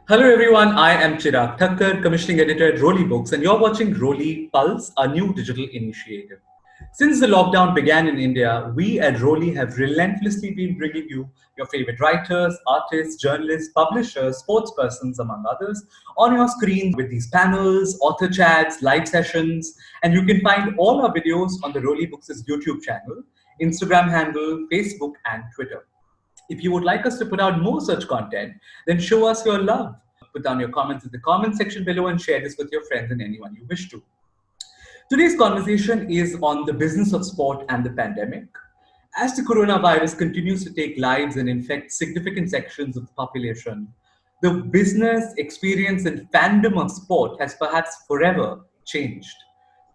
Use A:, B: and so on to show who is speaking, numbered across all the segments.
A: Hello everyone, I am Chirag Thakkar, commissioning editor at Roli Books, and you're watching Roli Pulse, a new digital initiative. Since the lockdown began in India, we at Roli have relentlessly been bringing you your favorite writers, artists, journalists, publishers, sports persons, among others, on your screen with these panels, author chats, live sessions, and you can find all our videos on the Roli Books' YouTube channel, Instagram handle, Facebook, and Twitter. If you would like us to put out more such content, then show us your love. Put down your comments in the comment section below and share this with your friends and anyone you wish to. Today's conversation is on the business of sport and the pandemic. As the coronavirus continues to take lives and infect significant sections of the population, the business, experience, and fandom of sport has perhaps forever changed.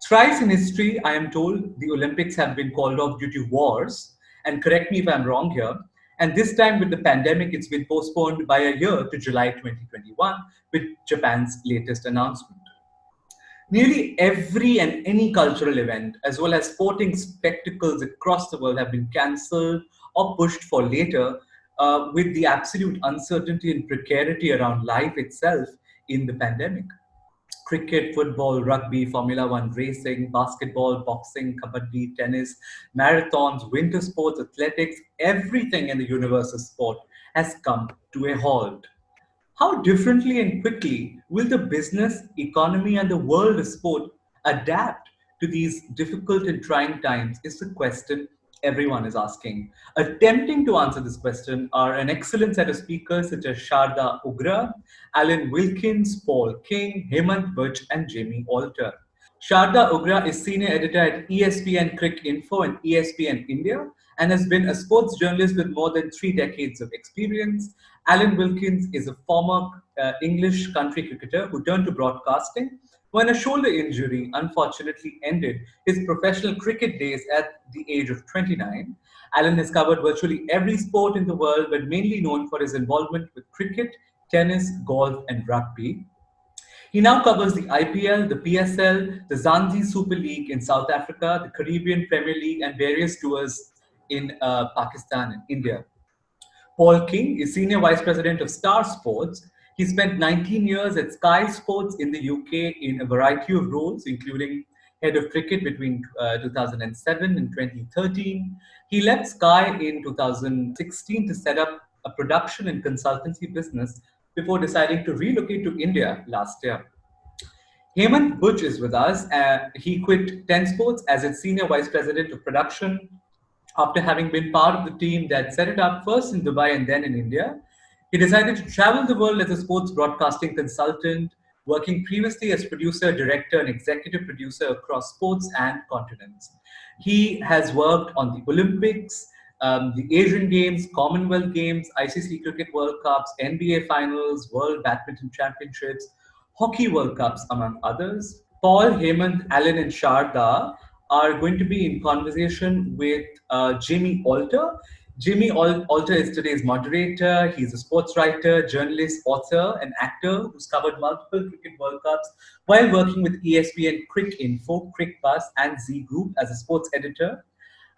A: Thrice in history, I am told, the Olympics have been called off due to wars, and correct me if I'm wrong here. And this time with the pandemic, it's been postponed by a year to July 2021 with Japan's latest announcement. Nearly every and any cultural event, as well as sporting spectacles across the world, have been cancelled or pushed for later, with the absolute uncertainty and precarity around life itself in the pandemic. Cricket, football, rugby, Formula One racing, basketball, boxing, kabaddi, tennis, marathons, winter sports, athletics, everything in the universe of sport has come to a halt. How differently and quickly will the business, economy, and the world of sport adapt to these difficult and trying times is the question everyone is asking. Attempting to answer this question are an excellent set of speakers such as Sharda Ugra, Alan Wilkins, Paul King, Hemant Buch, and Jamie Alter. Sharda Ugra is senior editor at ESPN Crick Info and ESPN India and has been a sports journalist with more than 3 decades of experience. Alan Wilkins is a former English country cricketer who turned to broadcasting when a shoulder injury unfortunately ended his professional cricket days at the age of 29. Alan has covered virtually every sport in the world, but mainly known for his involvement with cricket, tennis, golf, and rugby. He now covers the IPL, the PSL, the Zanzi Super League in South Africa, the Caribbean Premier League, and various tours in Pakistan and India. Paul King is Senior Vice President of Star Sports. He spent 19 years at Sky Sports in the UK in a variety of roles, including head of cricket between 2007 and 2013. He left Sky in 2016 to set up a production and consultancy business before deciding to relocate to India last year. Hemant Buch is with us. He quit 10 Sports as its Senior Vice President of Production after having been part of the team that set it up first in Dubai and then in India. He decided to travel the world as a sports broadcasting consultant, working previously as producer, director, and executive producer across sports and continents. He has worked on the Olympics, the Asian Games, Commonwealth Games, ICC Cricket World Cups, NBA Finals, World Badminton Championships, Hockey World Cups, among others. Paul, Hemant, Alan, and Sharda are going to be in conversation with Jamie Alter. Alter is today's moderator. He's a sports writer, journalist, author, and actor who's covered multiple cricket World Cups while working with ESPN Crick Info, Crick Bus, and Z Group as a sports editor.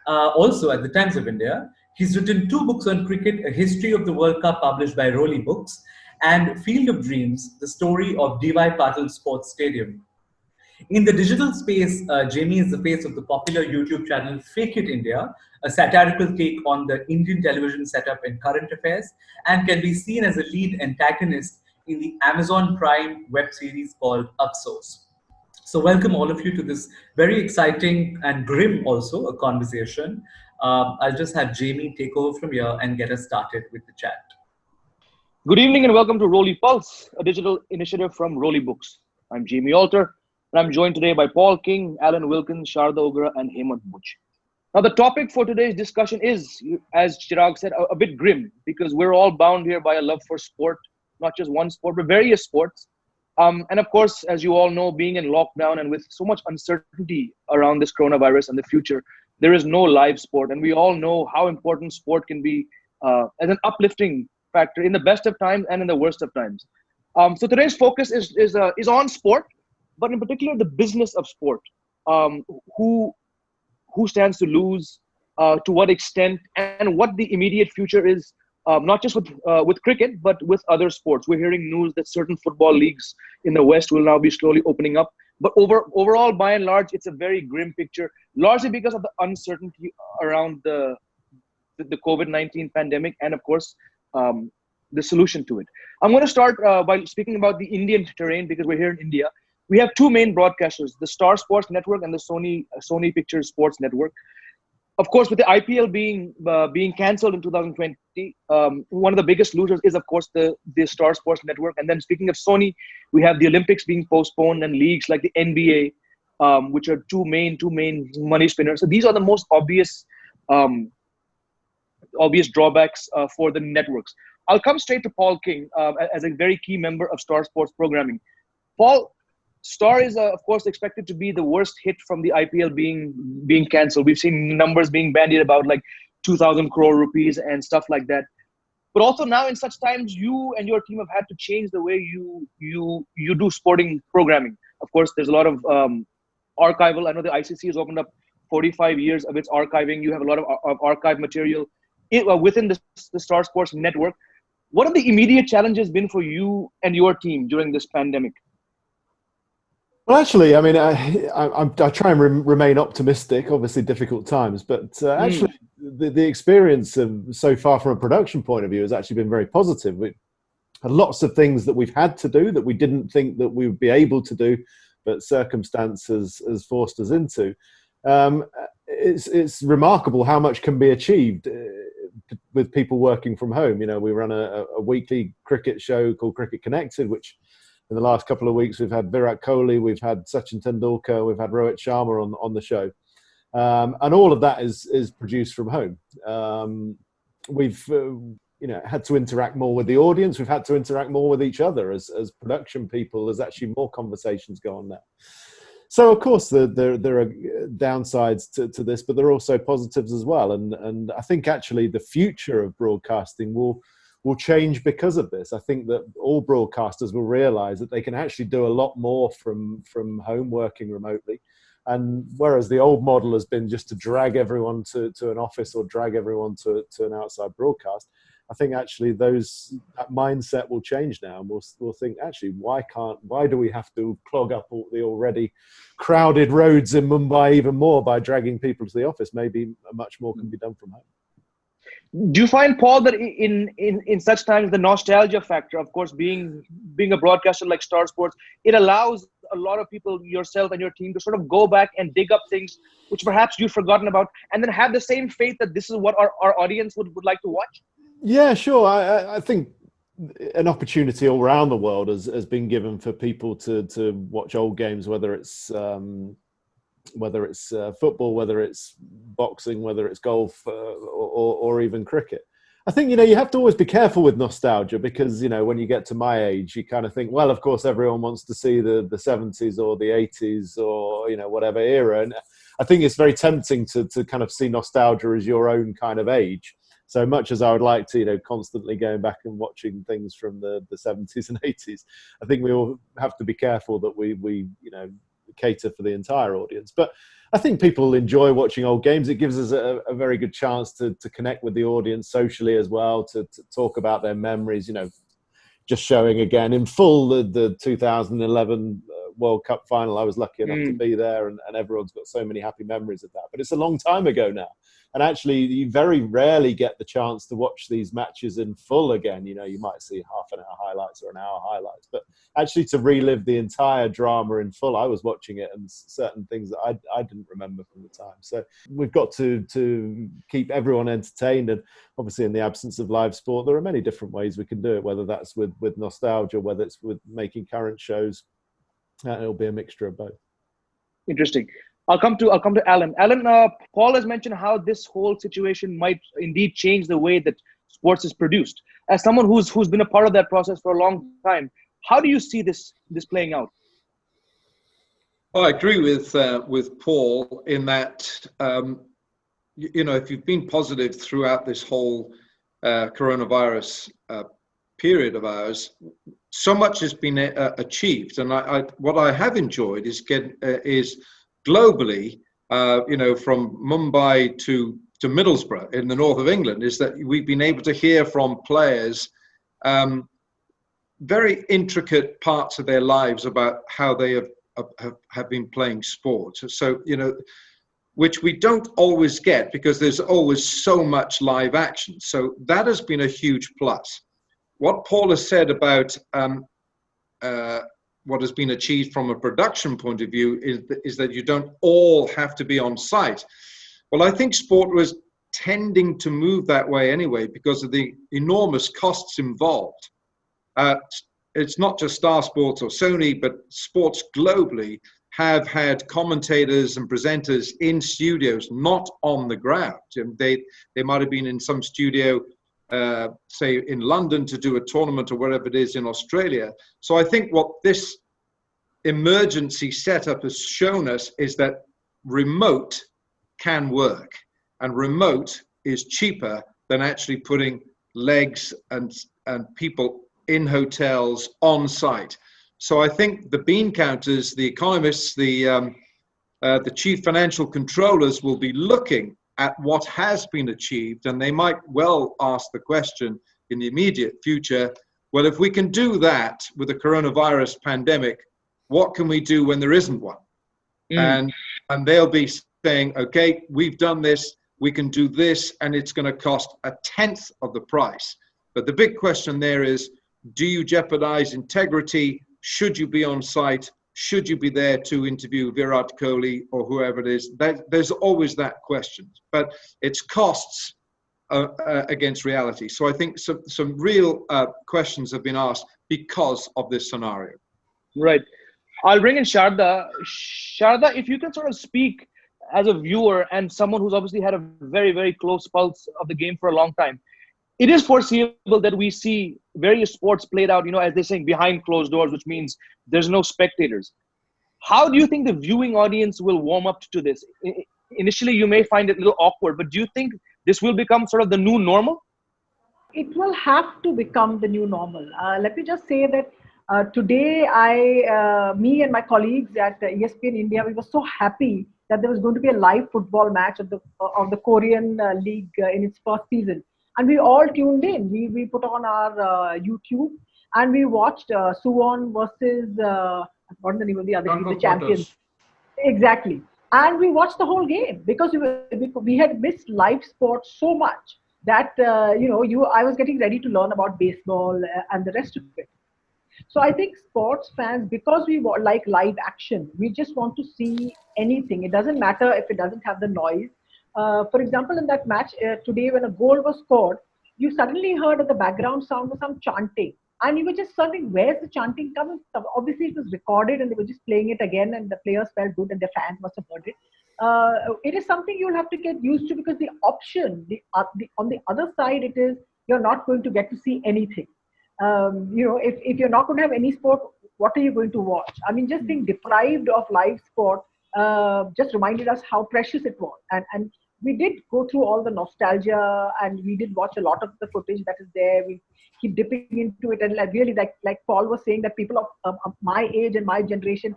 A: Also at the Times of India, he's written 2 books on cricket, A History of the World Cup published by Roli Books, and Field of Dreams, the story of D.Y. Patil Sports Stadium. In the digital space, Jamie is the face of the popular YouTube channel Fake It India, a satirical take on the Indian television setup and current affairs, and can be seen as a lead antagonist in the Amazon Prime web series called Afsos. So welcome all of you to this very exciting and grim also a conversation. I'll just have Jamie take over from here and get us started with the chat.
B: Good evening and welcome to Roli Pulse, a digital initiative from Roli Books. I'm Jamie Alter, and I'm joined today by Paul King, Alan Wilkins, Sharda Ugra, and Hemant Buch. Now, the topic for today's discussion is, as Chirag said, a bit grim because we're all bound here by a love for sport, not just one sport, but various sports. And of course, as you all know, being in lockdown and with so much uncertainty around this coronavirus and the future, there is no live sport. And we all know how important sport can be as an uplifting factor in the best of times and in the worst of times. So today's focus is on sport, but in particular the business of sport. Who stands to lose, to what extent, and what the immediate future is not just with cricket, but with other sports. We're hearing news that certain football leagues in the West will now be slowly opening up. But overall, by and large, it's a very grim picture, largely because of the uncertainty around the COVID-19 pandemic and, of course, the solution to it. I'm going to start by speaking about the Indian terrain, because we're here in India. We have two main broadcasters, the Star Sports Network and the Sony Pictures Sports Network. Of course, with the IPL being cancelled in 2020, one of the biggest losers is, of course, the Star Sports Network. And then speaking of Sony, we have the Olympics being postponed and leagues like the NBA, which are two main money spinners. So these are the most obvious drawbacks for the networks. I'll come straight to Paul King as a very key member of Star Sports Programming. Paul, Star is, of course, expected to be the worst hit from the IPL being cancelled. We've seen numbers being bandied about, like 2,000 crore rupees and stuff like that. But also now, in such times, you and your team have had to change the way you do sporting programming. Of course, there's a lot of archival. I know the ICC has opened up 45 years of its archiving. You have a lot of archive material within the Star Sports Network. What have the immediate challenges been for you and your team during this pandemic?
C: Well, actually, I mean, I try and remain optimistic. Obviously, difficult times, but actually, the experience so far from a production point of view has actually been very positive. We had lots of things that we've had to do that we didn't think that we would be able to do, but circumstances has forced us into. It's remarkable how much can be achieved with people working from home. You know, we run a weekly cricket show called Cricket Connected, which in the last couple of weeks we've had Virat Kohli, we've had Sachin Tendulkar, we've had Rohit Sharma on the show, and all of that is produced from home. We've had to interact more with the audience. We've had to interact more with each other as production people. There's actually more conversations go on now. So, of course, there are downsides to this, but there are also positives as well. And I think actually the future of broadcasting will change because of this. I think that all broadcasters will realise that they can actually do a lot more from home, working remotely. And whereas the old model has been just to drag everyone to an office or drag everyone to an outside broadcast, I think actually that mindset will change now, and we'll think, actually, why do we have to clog up all the already crowded roads in Mumbai even more by dragging people to the office? Maybe much more can be done from home.
B: Do you find, Paul, that in such times, the nostalgia factor, of course, being a broadcaster like Star Sports, it allows a lot of people, yourself and your team, to sort of go back and dig up things which perhaps you've forgotten about, and then have the same faith that this is what our audience would like to watch? Yeah,
C: sure. I think an opportunity all around the world has been given for people to watch old games, whether it's football, whether it's boxing, whether it's golf, or even cricket. I think, you have to always be careful with nostalgia, because, when you get to my age, you kind of think, well, of course, everyone wants to see the 70s or the 80s or, whatever era. And I think it's very tempting to kind of see nostalgia as your own kind of age. So much as I would like to, constantly going back and watching things from the 70s and 80s, I think we all have to be careful that we cater for the entire audience. But I think people enjoy watching old games. It gives us a very good chance to connect with the audience socially as well, to talk about their memories, just showing again in full the 2011 World Cup final. I was lucky enough to be there, and everyone's got so many happy memories of that. But it's a long time ago now. And actually, you very rarely get the chance to watch these matches in full again. You might see half an hour highlights or an hour highlights. But actually, to relive the entire drama in full, I was watching it, and certain things that I didn't remember from the time. So we've got to keep everyone entertained. And obviously, in the absence of live sport, there are many different ways we can do it, whether that's with nostalgia, whether it's with making current shows. It'll be a mixture of both.
B: Interesting. I'll come to Alan. Alan, Paul has mentioned how this whole situation might indeed change the way that sports is produced. As someone who's been a part of that process for a long time, how do you see this playing out?
D: Well, I agree with Paul in that if you've been positive throughout this whole coronavirus period of ours, so much has been achieved, and what I have enjoyed is globally, from Mumbai to to Middlesbrough in the north of England, is that we've been able to hear from players very intricate parts of their lives about how they have been playing sport. So, you know, which we don't always get because there's always so much live action. So that has been a huge plus. What Paul has said about what has been achieved from a production point of view is that you don't all have to be on site. Well, I think sport was tending to move that way anyway because of the enormous costs involved. It's not just Star Sports or Sony, but sports globally have had commentators and presenters in studios, not on the ground. They might have been in some studio, say in London, to do a tournament or wherever it is in Australia. So I think what this emergency setup has shown us is that remote can work, and remote is cheaper than actually putting legs and people in hotels on site. So I think the bean counters, the economists, the chief financial controllers will be looking at what has been achieved, and they might well ask the question in the immediate future, well, if we can do that with the coronavirus pandemic, what can we do when there isn't one? And they'll be saying, okay, we've done this, we can do this, and it's going to cost 1/10 of the price. But the big question there is, do you jeopardize integrity? Should you be on site? Should you be there to interview Virat Kohli or whoever it is? There's always that question. But it's costs against reality. So I think some real questions have been asked because of this scenario.
B: Right. I'll bring in Sharda. Sharda, if you can sort of speak as a viewer and someone who's obviously had a very, very close pulse of the game for a long time, it is foreseeable that we see various sports played out, you know, as they're saying, behind closed doors, which means there's no spectators. How do you think the viewing audience will warm up to this? Initially, you may find it a little awkward, but do you think this will become sort of the new normal?
E: It will have to become the new normal. Let me just say that today, me and my colleagues at ESPN India, we were so happy that there was going to be a live football match of the Korean League in its first season. And we all tuned in. We put on our YouTube and we watched Suwon versus, what's the name of the other team, the champions. Exactly. And we watched the whole game because we had missed live sports so much that, I was getting ready to learn about baseball and the rest of it. So I think sports fans, because we like live action, we just want to see anything. It doesn't matter if it doesn't have the noise. For example, in that match today, when a goal was scored, you suddenly heard at the background sound of some chanting. And you were just wondering, where's the chanting coming from? Obviously, it was recorded and they were just playing it again and the players felt good and their fans must have heard it. It is something you'll have to get used to because the option, on the other side, it is you're not going to get to see anything. If you're not going to have any sport, what are you going to watch? I mean, just being deprived of live sport just reminded us how precious it was. And we did go through all the nostalgia and we did watch a lot of the footage that is there. We keep dipping into it. And really, like Paul was saying, that people of my age and my generation,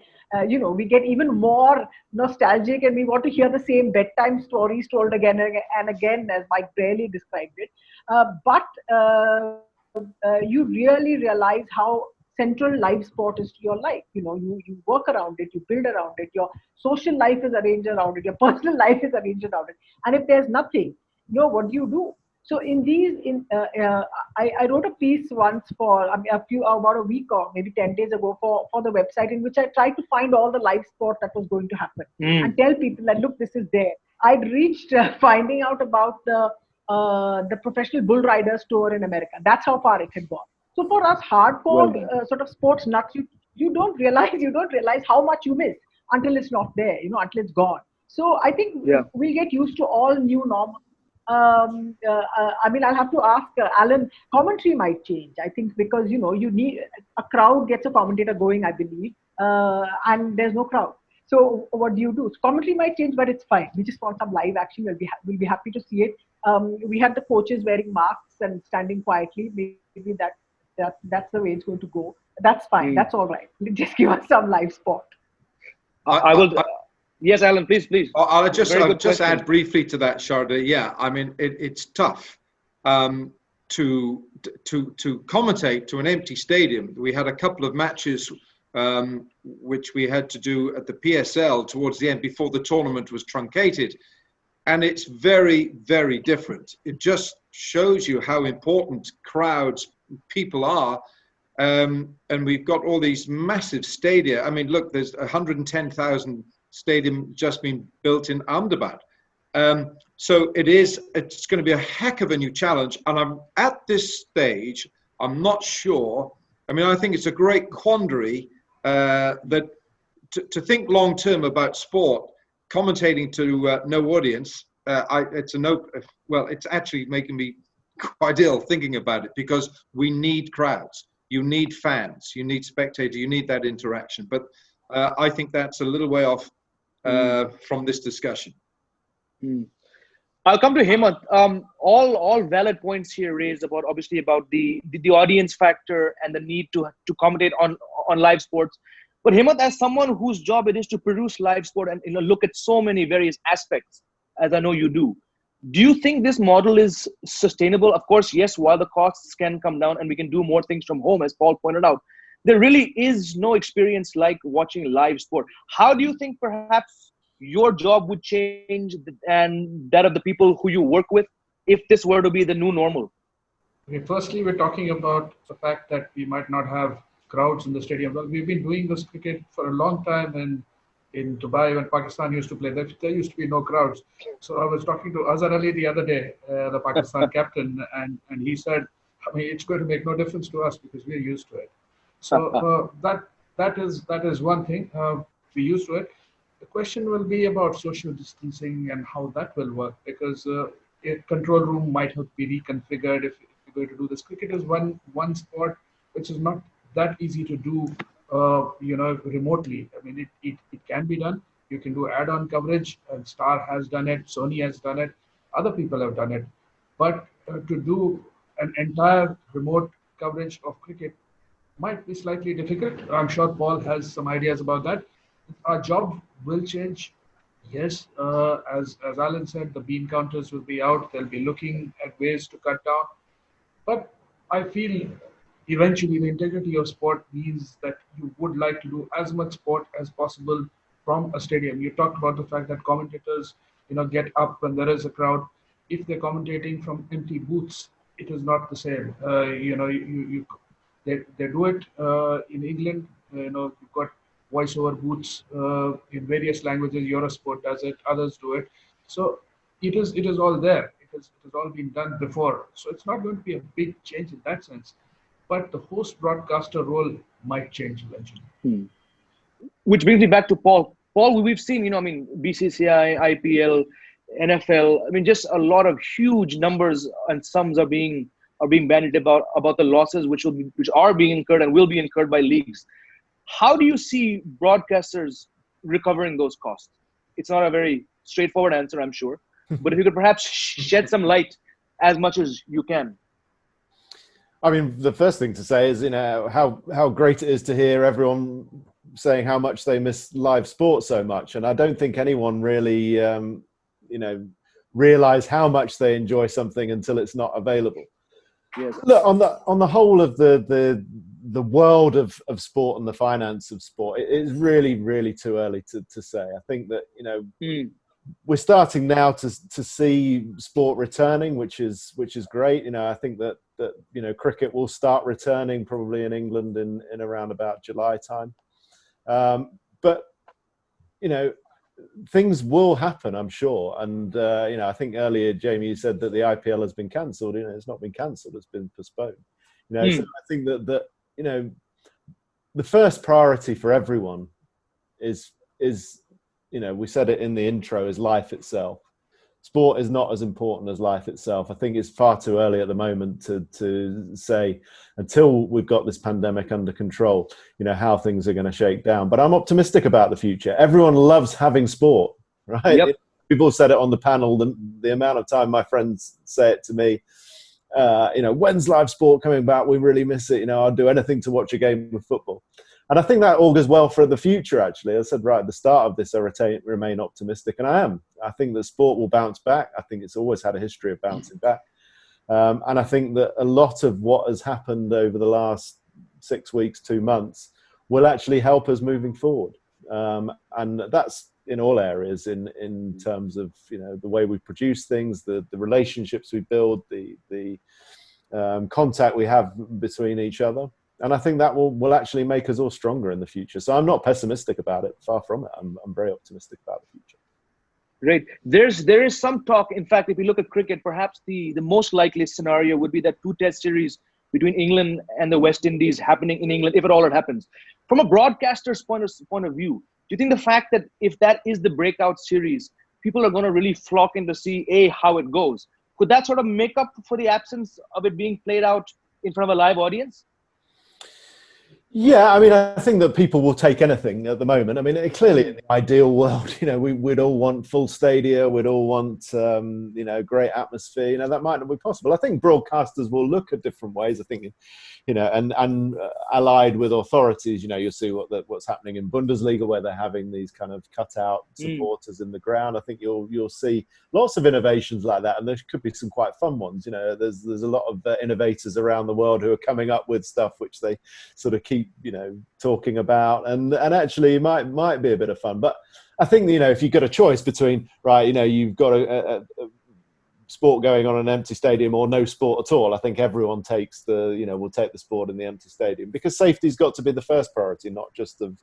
E: we get even more nostalgic and we want to hear the same bedtime stories told again and again, as Mike Braley described it. But you really realize how central live sport is to your life. You work around it, you build around it, your social life is arranged around it, your personal life is arranged around it. And if there's nothing, what do you do? So I wrote a piece once about a week or maybe 10 days ago for the website, in which I tried to find all the live sport that was going to happen and tell people that, look, this is there. I'd reached finding out about the professional bull riders tour in America. That's how far it had gone. So for us hardcore sort of sports nuts, you don't realize how much you miss until it's not there, until it's gone. So I think we'll get used to all new normal. I'll have to ask Alan, commentary might change, I think, because, you need a crowd gets a commentator going, I believe, and there's no crowd. So what do you do? So commentary might change, but it's fine. We just want some live action. We'll be happy to see it. We have the coaches wearing masks and standing quietly. Maybe that's the way it's going to go. That's fine. That's all right. Just give us some live sport.
B: I will. Yes, Alan, please.
D: I'll just
B: Very good
D: just
B: question.
D: add briefly to that, Sharda. Yeah, I mean it's tough to commentate to an empty stadium. We had a couple of matches which we had to do at the PSL towards the end before the tournament was truncated, and it's very, very different. It just shows you how important crowds, people are. And we've got all these massive stadia. I mean, look, there's 110,000 stadium just been built in Ahmedabad. So it's going to be a heck of a new challenge. And I'm at this stage, I'm not sure. I mean, I think it's a great quandary that to think long term about sport, commentating to no audience. It's actually making me quite ill thinking about it, because we need crowds. You need fans, you need spectators, you need that interaction. But I think that's a little way off from this discussion.
B: I'll come to Hemant. All valid points here raised about the audience factor and the need to commentate on live sports. But Hemant, as someone whose job it is to produce live sport and look at so many various aspects, as I know you do you think this model is sustainable? Of course, yes, while the costs can come down and we can do more things from home, as Paul pointed out, there really is no experience like watching live sport. How do you think perhaps your job would change and that of the people who you work with if this were to be the new normal?
F: Okay, firstly, we're talking about the fact that we might not have crowds in the stadium. Well, we've been doing this cricket for a long time, and in Dubai, when Pakistan used to play, there used to be no crowds. So I was talking to Azhar Ali the other day, the Pakistan captain, and he said, I mean, it's going to make no difference to us because we're used to it. So that is one thing. We're used to it. The question will be about social distancing and how that will work, because a control room might have to be reconfigured if you're going to do this. Cricket is one sport which is not that easy to do remotely. I mean, it can be done. You can do add-on coverage, and Star has done it, Sony has done it, other people have done it. But to do an entire remote coverage of cricket might be slightly difficult. I'm sure Paul has some ideas about that. Our job will change. Yes, as Alan said, the bean counters will be out. They'll be looking at ways to cut down. But I feel eventually the integrity of sport means that you would like to do as much sport as possible from a stadium. You talked about the fact that commentators, get up when there is a crowd. If they're commentating from empty booths, it is not the same. They do it in England. You've got voiceover booths in various languages. Eurosport does it. Others do it. So it is all there. It has all been done before. So it's not going to be a big change in that sense. But the host broadcaster role might change eventually.
B: Which brings me back to Paul. Paul, we've seen, BCCI, IPL, NFL. Just a lot of huge numbers and sums are being bandied about the losses which are being incurred and will be incurred by leagues. How do you see broadcasters recovering those costs? It's not a very straightforward answer, I'm sure. But if you could perhaps shed some light as much as you can.
C: The first thing to say is, how great it is to hear everyone saying how much they miss live sport so much. And I don't think anyone really, realize how much they enjoy something until it's not available.
B: Yes.
C: Look, on the whole of the world of sport and the finance of sport, it is really, really too early to say. I think that, we're starting now to see sport returning, which is great. I think that cricket will start returning probably in England in around about July time. But things will happen, I'm sure. And I think earlier, Jamie, you said that the IPL has been cancelled. It's not been cancelled; it's been postponed. So I think that the first priority for everyone is we said it in the intro, is life itself. Sport is not as important as life itself. I think it's far too early at the moment to say, until we've got this pandemic under control, how things are going to shake down. But I'm optimistic about the future. Everyone loves having sport, right?
B: Yep.
C: People said it on the panel, the amount of time my friends say it to me, when's live sport coming back? We really miss it. I'd do anything to watch a game of football. And I think that augurs well for the future, actually. I said right at the start of this, I remain optimistic, and I am. I think that sport will bounce back. I think it's always had a history of bouncing back. And I think that a lot of what has happened over the last 6 weeks, 2 months, will actually help us moving forward. And that's in all areas, in terms of, you know, the way we produce things, the relationships we build, the contact we have between each other. And I think that will actually make us all stronger in the future. So I'm not pessimistic about it. Far from it. I'm very optimistic about the future.
B: Great. There is some talk. In fact, if you look at cricket, perhaps the most likely scenario would be that 2 test series between England and the West Indies happening in England, if at all it happens. From a broadcaster's point of view, do you think the fact that if that is the breakout series, people are going to really flock in to see how it goes? Could that sort of make up for the absence of it being played out in front of a live audience?
C: Yeah, I mean, I think that people will take anything at the moment. I mean, clearly in the ideal world, you know, we'd all want full stadia, we'd all want, you know, great atmosphere. You know, that might not be possible. I think broadcasters will look at different ways. I think, you know, and allied with authorities, you know, you'll see what's happening in Bundesliga, where they're having these kind of cutout supporters in the ground. I think you'll see lots of innovations like that, and there could be some quite fun ones. You know, there's a lot of innovators around the world who are coming up with stuff which they sort of keep, you know, talking about, and actually might be a bit of fun. But I think, you know, if you've got a choice between, right, you know, you've got a sport going on an empty stadium or no sport at all, I think everyone takes will take the sport in the empty stadium, because safety's got to be the first priority, not just of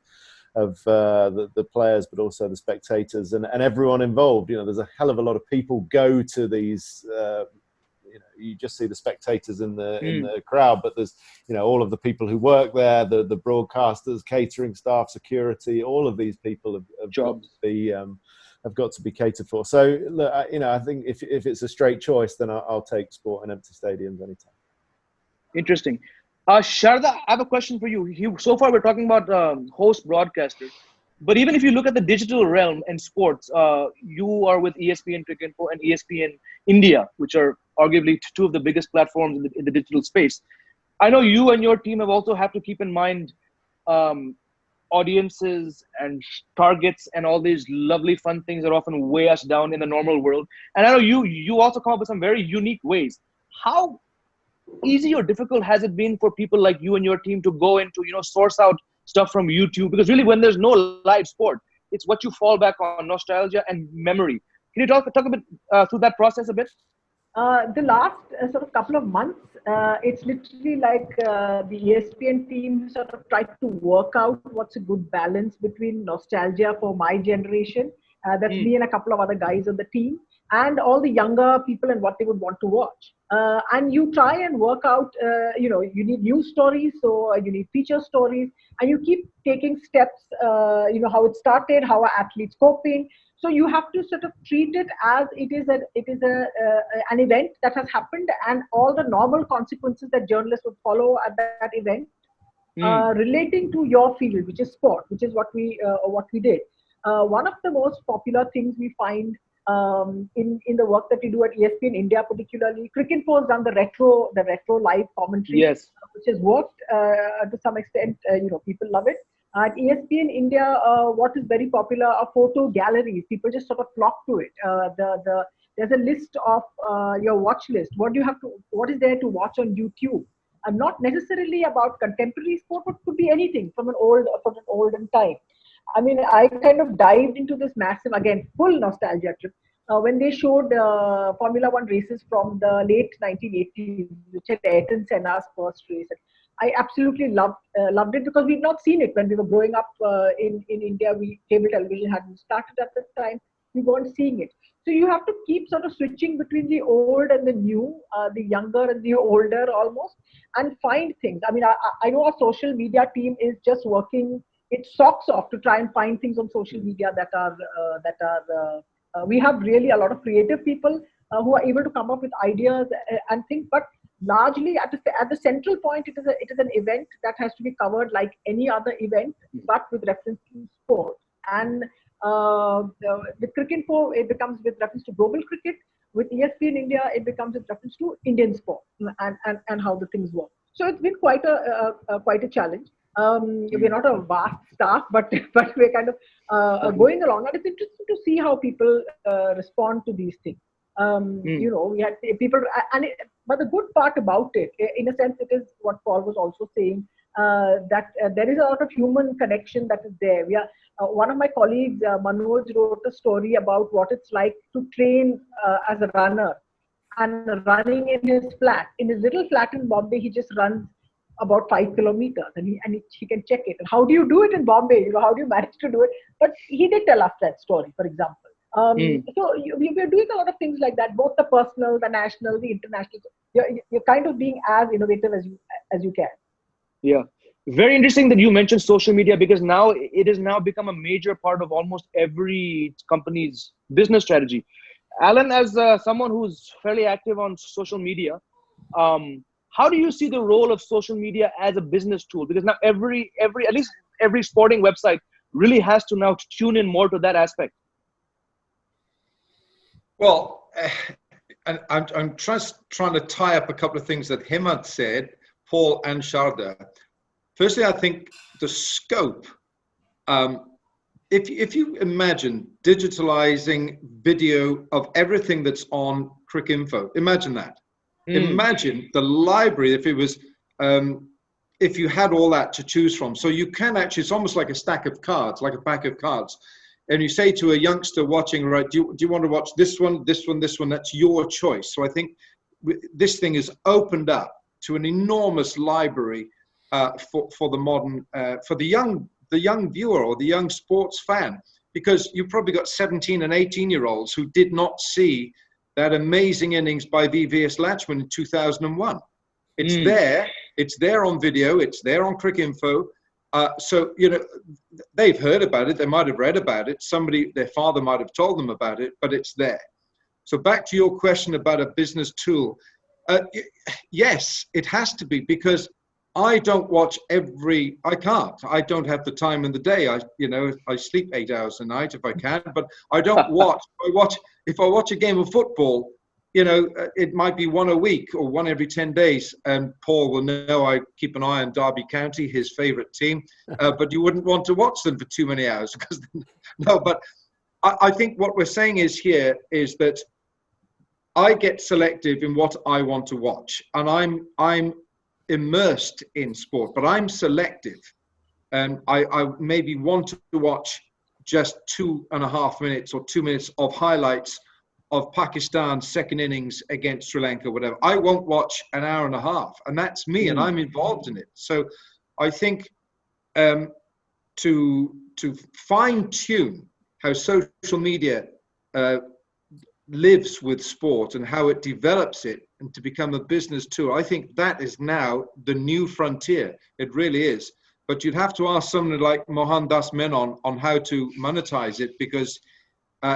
C: the players, but also the spectators and everyone involved. You know, there's a hell of a lot of people go to these. You know, you just see the spectators in the crowd, but there's, you know, all of the people who work there, the broadcasters, catering staff, security, all of these people have got to be catered for. So, look, you know, I think if it's a straight choice, then I'll take sport in empty stadiums anytime.
B: Interesting. Sharda, I have a question for you. So far, we're talking about host broadcasters. But even if you look at the digital realm and sports, you are with ESPN Cricket Info and ESPN India, which are arguably 2 of the biggest platforms in the digital space. I know you and your team have also have to keep in mind audiences and targets and all these lovely fun things that often weigh us down in the normal world. And I know you also come up with some very unique ways. How easy or difficult has it been for people like you and your team to go into, you know, source out stuff from YouTube? Because really, when there's no live sport, it's what you fall back on, nostalgia and memory. Can you talk a bit through that process a bit?
E: The last sort of couple of months, it's literally like the ESPN team sort of tried to work out what's a good balance between nostalgia for my generation, that's me and a couple of other guys on the team, and all the younger people and what they would want to watch. And you try and work out, you know, you need news stories, so you need feature stories, and you keep taking steps, you know, how it started, how are athletes coping. So you have to sort of treat it as it is an event that has happened, and all the normal consequences that journalists would follow at that event, relating to your field, which is sport, which is what we did. One of the most popular things we find in the work that we do at ESPN India, particularly, Cricket Info has done the retro live commentary,
B: yes,
E: which has worked to some extent. You know, people love it. At ESPN India, what is very popular are photo galleries. People just sort of flock to it. There's a list of your watch list. What is there to watch on YouTube? And not necessarily about contemporary sport, but could be anything from an olden time. I mean, I kind of dived into this massive, again, full nostalgia trip when they showed Formula One races from the late 1980s, which had Ayrton Senna's first race. I absolutely loved it, because we'd not seen it when we were growing up in India. Cable television hadn't started at the time. We weren't seeing it. So you have to keep sort of switching between the old and the new, the younger and the older almost, and find things. I mean, I know our social media team is just working its socks off to try and find things on social media that are we have really a lot of creative people who are able to come up with ideas and things, but largely at the central point, it is an event that has to be covered like any other event, but with reference to sport. And with Cricket Info, it becomes with reference to global cricket. With ESPN India, it becomes with reference to Indian sport and how the things work. So it's been quite a challenge. We're not a vast staff, but but we're kind of going along, and it's interesting to see how people respond to these things. We had people, but the good part about it, in a sense, it is what Paul was also saying, that there is a lot of human connection that is there. We are one of my colleagues, Manoj, wrote a story about what it's like to train as a runner, and running in his flat, in his little flat in Bombay. He just runs about 5 kilometers, and he can check it. And how do you do it in Bombay? How do you manage to do it? But he did tell us that story, for example. So we're doing a lot of things like that, both the personal, the national, the international. You're kind of being as innovative as you can.
B: Yeah, very interesting that you mentioned social media, because now it has now become a major part of almost every company's business strategy. Alan, as someone who's fairly active on social media, how do you see the role of social media as a business tool? Because now at least every sporting website really has to now tune in more to that aspect.
D: Well, and I'm just trying to tie up a couple of things that Hemant said, Paul and Sharda. Firstly, I think the scope, if you imagine digitalizing video of everything that's on Cricinfo, imagine that. Imagine the library if it was, if you had all that to choose from. So you can actually, it's almost like a stack of cards, like a pack of cards. And you say to a youngster watching, right, do you want to watch this one, this one, this one? That's your choice. So I think this thing is opened up to an enormous library for the modern, for the young viewer or the young sports fan, because you've probably got 17 and 18-year-olds who did not see that amazing innings by VVS Latchman in 2001. It's there on video, it's there on Cricinfo. So, they've heard about it, they might have read about it, their father might have told them about it, but it's there. So back to your question about a business tool. Yes, it has to be, because I don't watch I can't. I don't have the time in the day. I sleep 8 hours a night if I can, but I don't watch. If I watch a game of football, it might be one a week or one every 10 days. And Paul will know I keep an eye on Derby County, his favorite team, but you wouldn't want to watch them for too many hours. But I think what we're saying is that I get selective in what I want to watch, and I'm immersed in sport, but I'm selective, and I maybe want to watch just 2.5 minutes or 2 minutes of highlights of Pakistan's second innings against Sri Lanka, whatever. I won't watch an hour and a half, and that's me, and I'm involved in it. So I think to fine tune how social media lives with sport and how it develops it and to become a business tool, I think that is now the new frontier. It really is. But you'd have to ask someone like Mohandas Menon on how to monetize it, because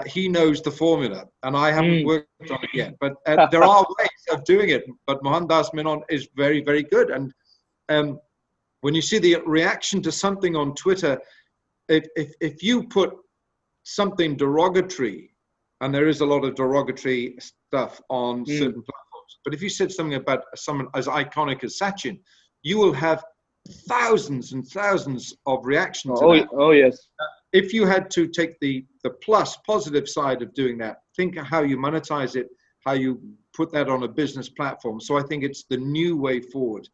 D: he knows the formula, and I haven't worked on it yet. But there are ways of doing it. But Mohandas Menon is very, very good. And when you see the reaction to something on Twitter, if you put something derogatory, and there is a lot of derogatory stuff on certain platforms, but if you said something about someone as iconic as Sachin, you will have thousands and thousands of reactions to that.
B: Oh, yes.
D: If you had to take the positive side of doing that, think of how you monetize it, how you put that on a business platform. So I think it's the new way forward.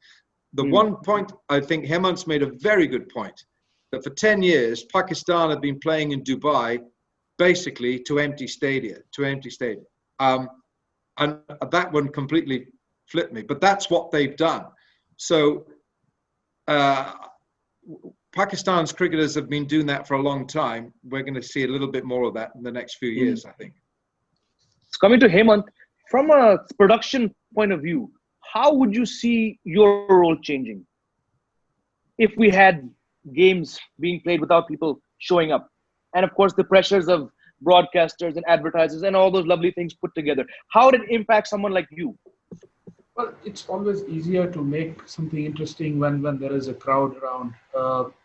D: The one point, I think Hemant's made a very good point, that for 10 years, Pakistan have been playing in Dubai basically to empty stadia. And that one completely flipped me, but that's what they've done. So Pakistan's cricketers have been doing that for a long time. We're going to see a little bit more of that in the next few years, I think.
B: Coming to Hemant, from a production point of view, how would you see your role changing if we had games being played without people showing up? And of course, the pressures of broadcasters and advertisers and all those lovely things put together. How would it impact someone like you?
F: Well, it's always easier to make something interesting when there is a crowd around.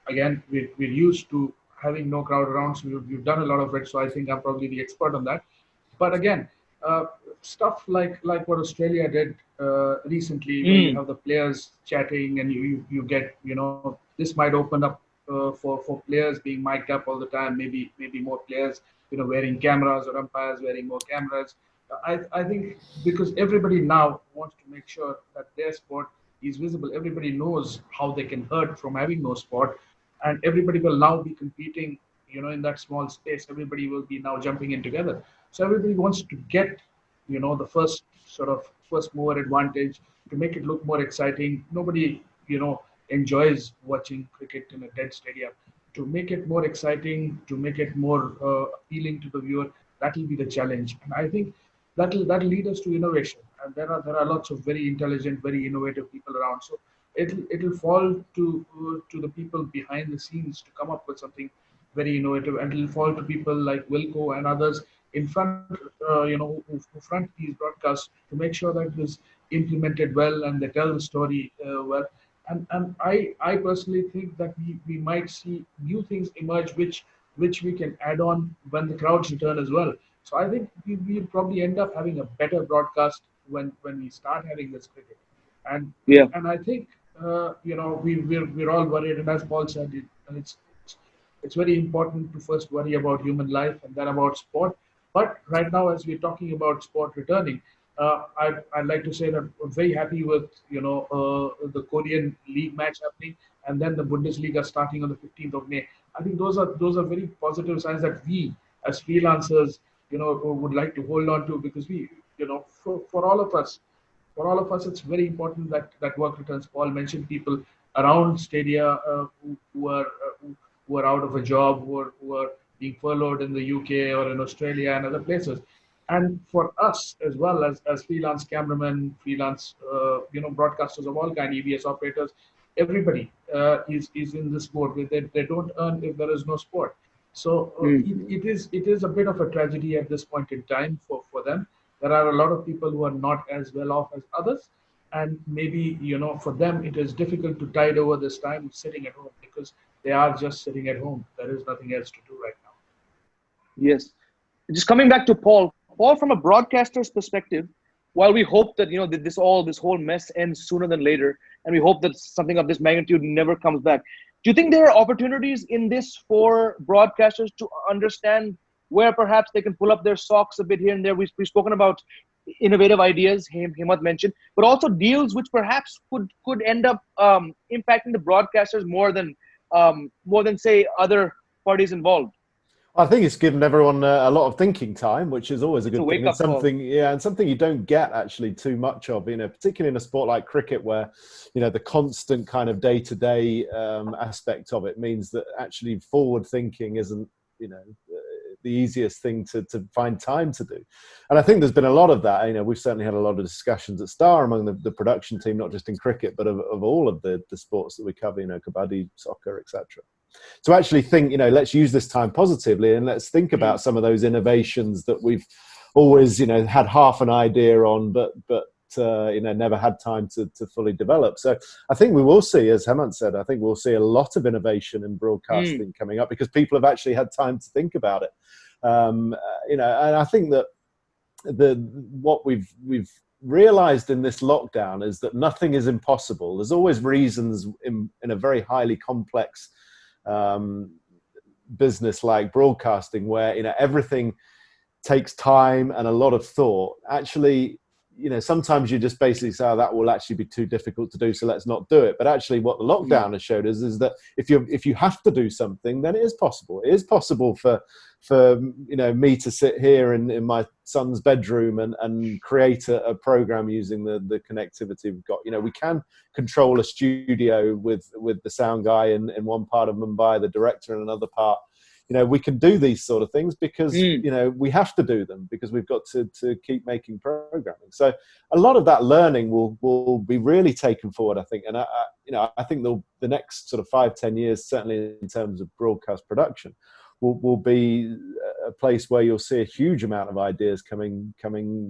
F: Again, we're used to having no crowd around, so we've done a lot of it. So I think I'm probably the expert on that. But again, stuff like what Australia did recently, where you have the players chatting and you get this might open up for players being mic'd up all the time. Maybe more players, wearing cameras, or umpires wearing more cameras. I think because everybody now wants to make sure that their sport is visible. Everybody knows how they can hurt from having no sport, and everybody will now be competing, in that small space. Everybody will be now jumping in together. So everybody wants to get, the first mover advantage to make it look more exciting. Nobody, enjoys watching cricket in a dead stadium. To make it more exciting, to make it more appealing to the viewer, that will be the challenge. And I think that'll lead us to innovation. And there are lots of very intelligent, very innovative people around. So it'll fall to the people behind the scenes to come up with something very innovative, and it'll fall to people like Wilco and others in front, who front these broadcasts to make sure that it is implemented well and they tell the story well. And I personally think that we might see new things emerge which we can add on when the crowds return as well. So I think we'll probably end up having a better broadcast when we start having this cricket. And
B: Yeah.
F: and I think we're all worried, and as Paul said, it's very important to first worry about human life and then about sport. But right now, as we're talking about sport returning, I'd like to say that I'm very happy with the Korean League match happening, and then the Bundesliga starting on the 15th of May. I think those are very positive signs that we as freelancers would like to hold on to, because we for all of us, it's very important that work returns. Paul mentioned people around stadia who are out of a job, who are being furloughed in the UK or in Australia and other places. And for us as well as freelance cameramen, freelance broadcasters of all kind, EBS operators, everybody is in this boat. They don't earn if there is no sport. So it is a bit of a tragedy at this point in time for them. There are a lot of people who are not as well off as others, and maybe for them it is difficult to tide over this time sitting at home, because they are just sitting at home. There is nothing else to do right now.
B: Yes. Just coming back to Paul. Paul, from a broadcaster's perspective, while we hope that this whole mess ends sooner than later, and we hope that something of this magnitude never comes back, do you think there are opportunities in this for broadcasters to understand where perhaps they can pull up their socks a bit here and there? We've spoken about innovative ideas, Hemant mentioned, but also deals which perhaps could end up impacting the broadcasters more than say other parties involved.
C: I think it's given everyone a lot of thinking time, which is always a good thing.
B: And
C: something you don't get actually too much of, particularly in a sport like cricket, where the constant kind of day-to-day aspect of it means that actually forward thinking isn't the easiest thing to find time to do. And I think there's been a lot of that. We've certainly had a lot of discussions at Star among the production team, not just in cricket, but of all of the sports that we cover, kabaddi, soccer, etc. To actually think, let's use this time positively, and let's think about some of those innovations that we've always, had half an idea on, but never had time to fully develop. So I think we will see, as Hemant said, I think we'll see a lot of innovation in broadcasting coming up, because people have actually had time to think about it. And I think that what we've realized in this lockdown is that nothing is impossible. There's always reasons in a very highly complex business like broadcasting, where everything takes time and a lot of thought. Actually, sometimes you just basically say, oh, that will actually be too difficult to do, so let's not do it. But actually what the lockdown has showed us is that if you have to do something, then it is possible. It is possible for me to sit here in my son's bedroom and create a program using the connectivity we've got. We can control a studio with the sound guy in one part of Mumbai, the director in another part. We can do these sort of things because, we have to do them, because we've got to keep making programming. So a lot of that learning will be really taken forward, I think. And I think the next sort of 5-10 years, certainly in terms of broadcast production, will be a place where you'll see a huge amount of ideas coming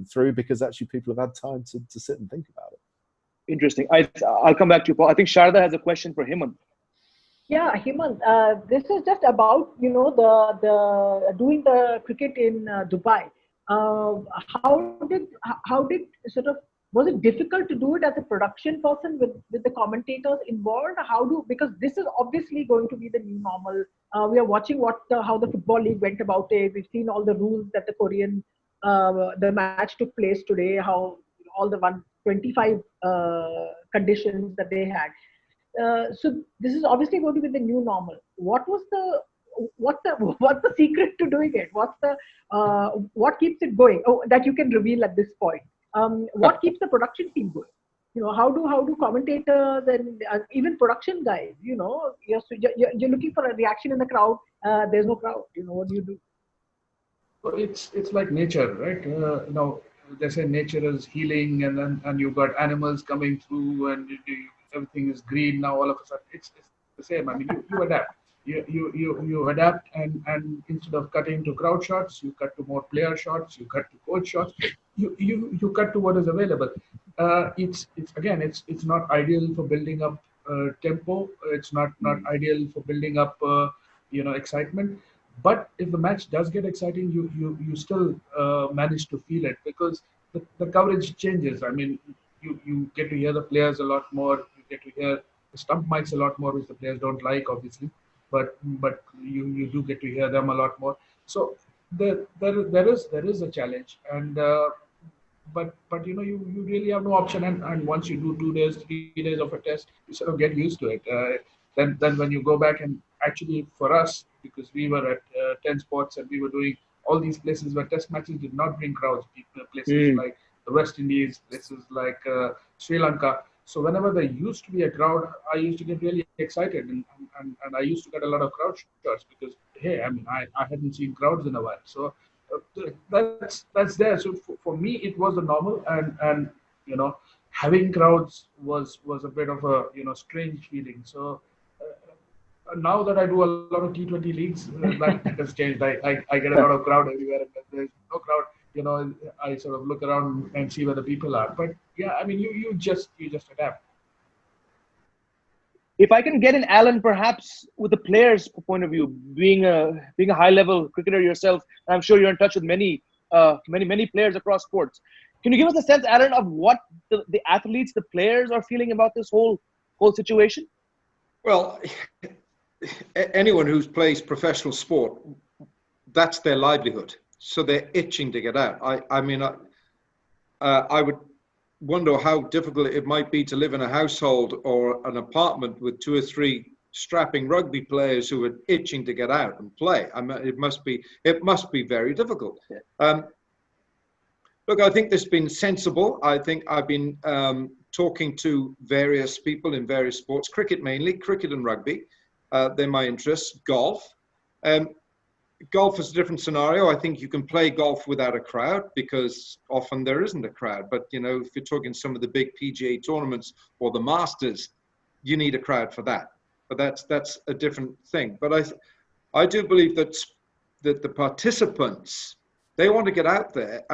C: through, because actually people have had time to sit and think about it.
B: Interesting. I'll come back to you, Paul. I think Sharda has a question for Hemant.
E: Yeah, Hemant, this is just about the doing the cricket in Dubai. How did sort of Was it difficult to do it as a production person with the commentators involved? Because this is obviously going to be the new normal. We are watching how the Football League went about it. We've seen all the rules that the match took place today, how all the 125 conditions that they had. So this is obviously going to be the new normal. What's the secret to doing it? What keeps it going? Oh, that you can reveal at this point. What keeps the production team going? How do commentators and even production guys, you're looking for a reaction in the crowd. There's no crowd. What do you do?
F: So it's like nature, right? They say nature is healing, and you've got animals coming through, and everything is green now. All of a sudden, it's the same. I mean, you adapt. You adapt, and instead of cutting to crowd shots, you cut to more player shots. You cut to coach shots. You cut to what is available. It's not ideal for building up tempo. It's not ideal for building up excitement. But if the match does get exciting, you still manage to feel it, because the coverage changes. I mean, you get to hear the players a lot more. You get to hear the stump mics a lot more, which the players don't like, obviously. But you do get to hear them a lot more. So there is a challenge, and but you really have no option. And once you do 2 days, 3 days of a test, you sort of get used to it. Then when you go back, and actually for us, because we were at 10 Sports and we were doing all these places where test matches did not bring crowds, places like the West Indies, places like Sri Lanka. So whenever there used to be a crowd, I used to get really excited, and I used to get a lot of crowd shots, because hey, I mean, I hadn't seen crowds in a while. So that's there. So for me, it was the normal, and having crowds was a bit of a strange feeling. So now that I do a lot of T20 leagues, that has changed. I get a lot of crowd everywhere, and there's no crowd. I sort of look around and see where the people are. But yeah, I mean, you just adapt.
B: If I can get in, Alan, perhaps with the players' point of view, being a high-level cricketer yourself, and I'm sure you're in touch with many players across sports. Can you give us a sense, Alan, of what the athletes, the players, are feeling about this whole situation?
D: Well, anyone who plays professional sport, that's their livelihood. So they're itching to get out. I would wonder how difficult it might be to live in a household or an apartment with 2 or 3 strapping rugby players who are itching to get out and play. I mean, it must be very difficult. Look, I think this has been sensible. I think I've been talking to various people in various sports, cricket mainly, cricket and rugby. They're my interests. Golf. Golf is a different scenario. I think you can play golf without a crowd, because often there isn't a crowd. But, if you're talking some of the big PGA tournaments or the Masters, you need a crowd for that. But that's a different thing. But I do believe that the participants, they want to get out there.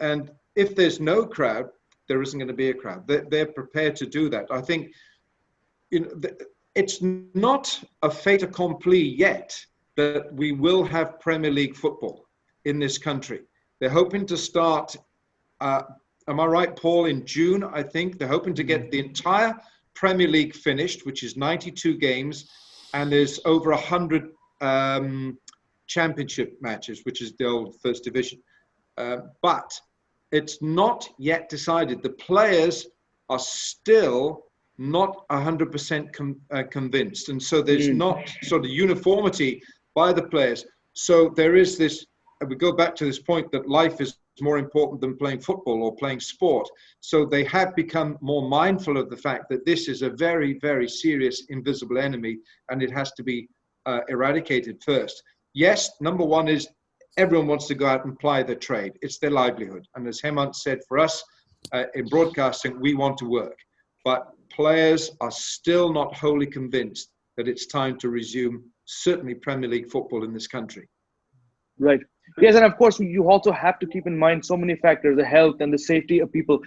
D: And if there's no crowd, there isn't going to be a crowd. They're prepared to do that. I think it's not a fait accompli yet that we will have Premier League football in this country. They're hoping to start, am I right, Paul, in June, I think. They're hoping to get the entire Premier League finished, which is 92 games, and there's over 100 championship matches, which is the old First Division. But it's not yet decided. The players are still not 100% convinced. And so there's not sort of uniformity by the players. So there is this, we go back to this point that life is more important than playing football or playing sport. So they have become more mindful of the fact that this is a very, very serious invisible enemy, and it has to be eradicated first. Yes, number one is everyone wants to go out and ply their trade. It's their livelihood. And as Hemant said, for us in broadcasting, we want to work. But players are still not wholly convinced that it's time to resume certainly Premier League football in this country.
B: Right. Yes, and of course, you also have to keep in mind so many factors, the health and the safety of people.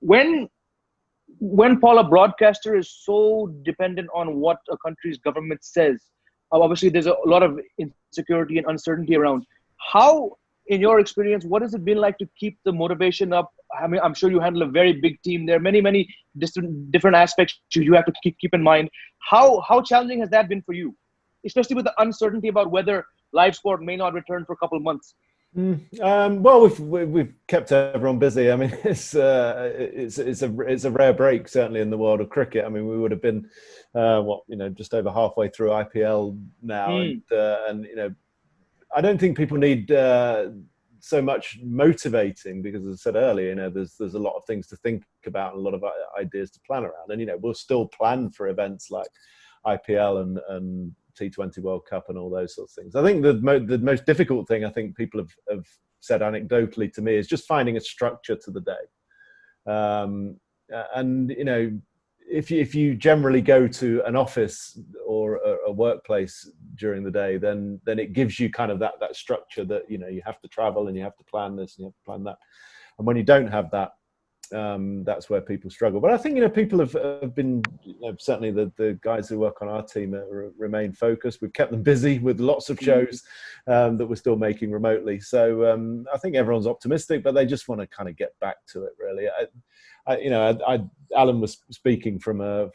B: When Paul, a broadcaster is so dependent on what a country's government says, obviously there's a lot of insecurity and uncertainty around. How in your experience, what has it been like to keep the motivation up? I mean, I'm sure you handle a very big team. There are many different aspects you have to keep in mind. How challenging has that been for you, especially with the uncertainty about whether live sport may not return for a couple of months?
C: Well, we've kept everyone busy. I mean, it's a rare break, certainly in the world of cricket. I mean, we would have been just over halfway through IPL now, and I don't think people need so much motivating, because, as I said earlier, there's a lot of things to think about and a lot of ideas to plan around, and we'll still plan for events like IPL and T20 World Cup and all those sorts of things. I think the most difficult thing, I think people have said anecdotally to me, is just finding a structure to the day. And if you generally go to an office or a workplace during the day, then it gives you kind of that structure that you have to travel and you have to plan this and you have to plan that. And when you don't have that, that's where people struggle. But I think people have been certainly the guys who work on our team remain focused. We've kept them busy with lots of shows that we're still making remotely. So I think everyone's optimistic, but they just want to kind of get back to it, really. Alan was speaking from a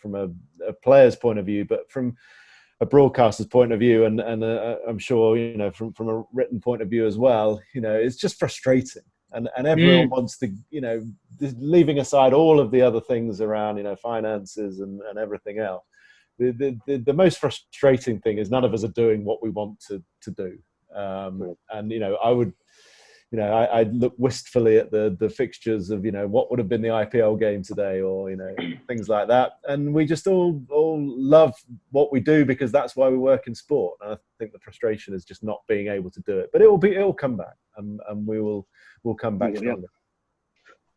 C: player's point of view, but from a broadcaster's point of view, and I'm sure from a written point of view as well, it's just frustrating. And everyone wants to, leaving aside all of the other things around, finances and everything else. The most frustrating thing is none of us are doing what we want to do. And I would, I'd look wistfully at the fixtures of, what would have been the IPL game today, or things like that. And we just all love what we do, because that's why we work in sport. And I think the frustration is just not being able to do it. But it'll come back, and we'll come back stronger.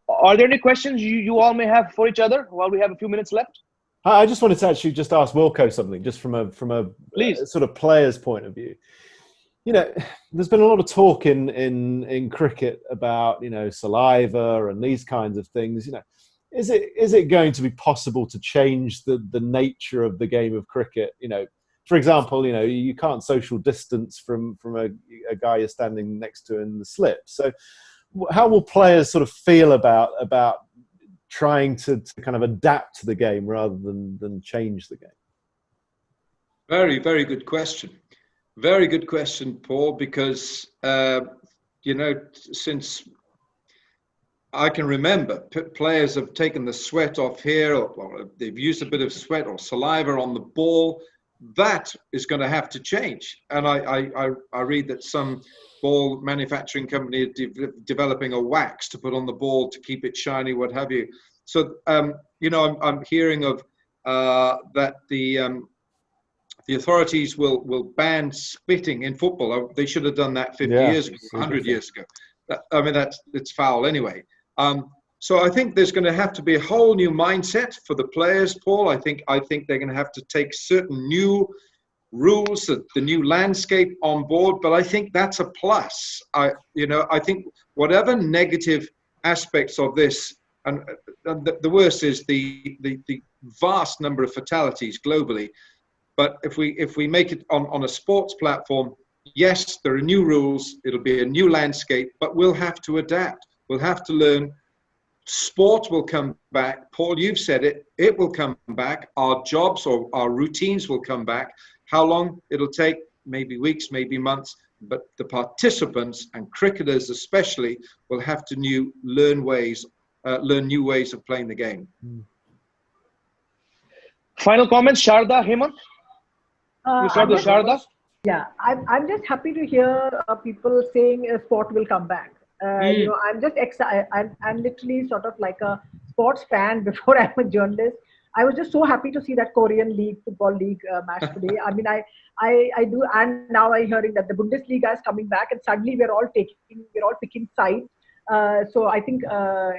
B: Are there any questions you all may have for each other while we have a few minutes left?
C: I just wanted to actually just ask Wilco something, just from a sort of player's point of view. There's been a lot of talk in cricket about saliva and these kinds of things. Is it going to be possible to change the nature of the game of cricket? For example, you can't social distance from a guy you're standing next to in the slip. So how will players sort of feel about trying to kind of adapt to the game rather than change the game?
D: Very, very good question. Very good question, Paul, because, since I can remember, players have taken the sweat off here, or they've used a bit of sweat or saliva on the ball. That is going to have to change. And I read that some ball manufacturing company are developing a wax to put on the ball to keep it shiny, what have you. So, I'm hearing of that the authorities will ban spitting in football. They should have done that 50 years ago, 100 years ago. It's foul anyway. So I think there's going to have to be a whole new mindset for the players, Paul. I think they're going to have to take certain new rules, the new landscape on board. But I think that's a plus. I think whatever negative aspects of this, and the worst is the vast number of fatalities globally. But if we make it on a sports platform, yes, there are new rules. It'll be a new landscape, but we'll have to adapt. We'll have to learn. Sport will come back. Paul, you've said it. It will come back. Our jobs or our routines will come back. How long it'll take? Maybe weeks, maybe months. But the participants, and cricketers especially, will have to learn new ways of playing the game.
B: Final comments, Sharda, Hemant? You start with Sharda?
E: Yeah, I'm just happy to hear people saying sport will come back. I'm just excited. I'm literally sort of like a sports fan before I'm a journalist. I was just so happy to see that Korean football league match today. I mean, I do, and now I'm hearing that the Bundesliga is coming back, and suddenly we're all picking sides. So I think I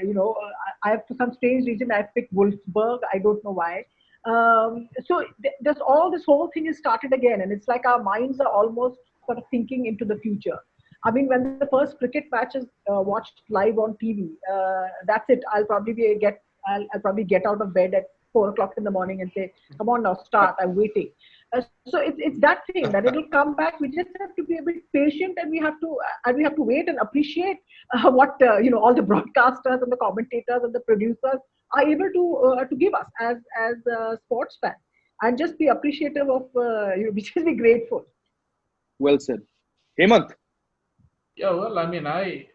E: have, for some strange reason, I picked Wolfsburg. I don't know why. So this whole thing has started again, and it's like our minds are almost sort of thinking into the future. I mean, when the first cricket match is watched live on TV, that's it. I'll probably get out of bed at 4 o'clock in the morning and say, "Come on now, start! I'm waiting." So it's that thing that it'll come back. We just have to be a bit patient, and we have to wait and appreciate what all the broadcasters and the commentators and the producers are able to give us as sports fans, and just be appreciative of just be grateful.
B: Well said. Hemant.
F: Yeah, well, I mean, I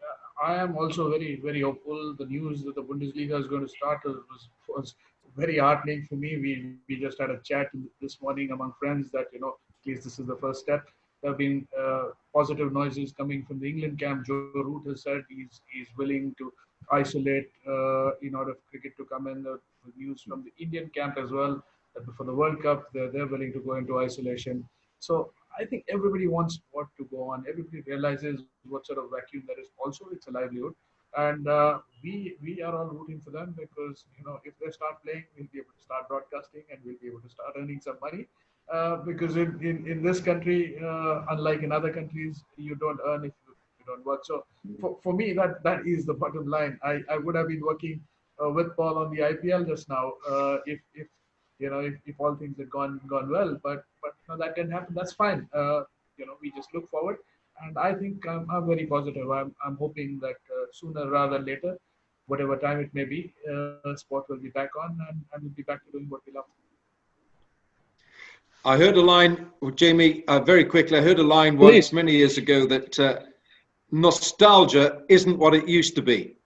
F: am also very, very hopeful. The news that the Bundesliga is going to start was very heartening for me. We just had a chat this morning among friends that at least this is the first step. There have been positive noises coming from the England camp. Joe Root has said he's willing to isolate in order for cricket to come in. The news from the Indian camp as well that before the World Cup they're willing to go into isolation. So I think everybody wants sport to go on. Everybody realizes what sort of vacuum there is. Also, it's a livelihood, and we are all rooting for them because if they start playing, we'll be able to start broadcasting and we'll be able to start earning some money. Because in this country, unlike in other countries, you don't earn if you don't work. So for me, that is the bottom line. I would have been working with Paul on the IPL just now if all things had gone well, but that didn't happen. That's fine. We just look forward, and I think I'm very positive. I'm hoping that sooner rather than later, whatever time it may be, sport will be back on, and we'll be back to doing what we love.
D: I heard a line, Jamie, very quickly. I heard a line once many years ago that nostalgia isn't what it used to be.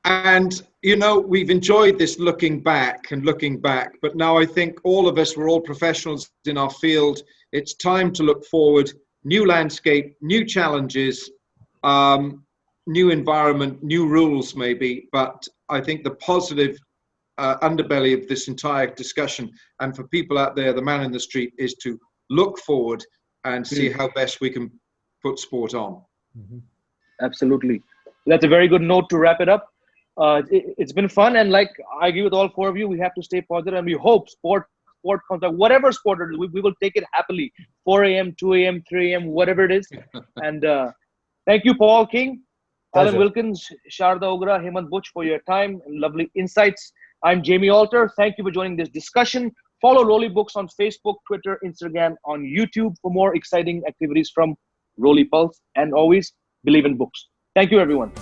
D: And we've enjoyed this looking back, but now I think all of us, we're all professionals in our field. It's time to look forward. New landscape, new challenges, new environment, new rules maybe, but I think the positive underbelly of this entire discussion, and for people out there, the man in the street, is to look forward and see how best we can put sport on.
C: Mm-hmm.
B: Absolutely. That's a very good note to wrap it up. It's been fun, and like I agree with all four of you, we have to stay positive, and we hope sport comes out, whatever sport it is, we will take it happily. 4 a.m., 2 a.m., 3 a.m., whatever it is. And thank you, Paul King,
C: Pleasure.
B: Alan Wilkins, Sharda Ugra, Hemant Buch for your time and lovely insights. I'm Jamie Alter. Thank you for joining this discussion. Follow Roli Books on Facebook, Twitter, Instagram, on YouTube for more exciting activities from Roli Pulse. And always believe in books. Thank you, everyone.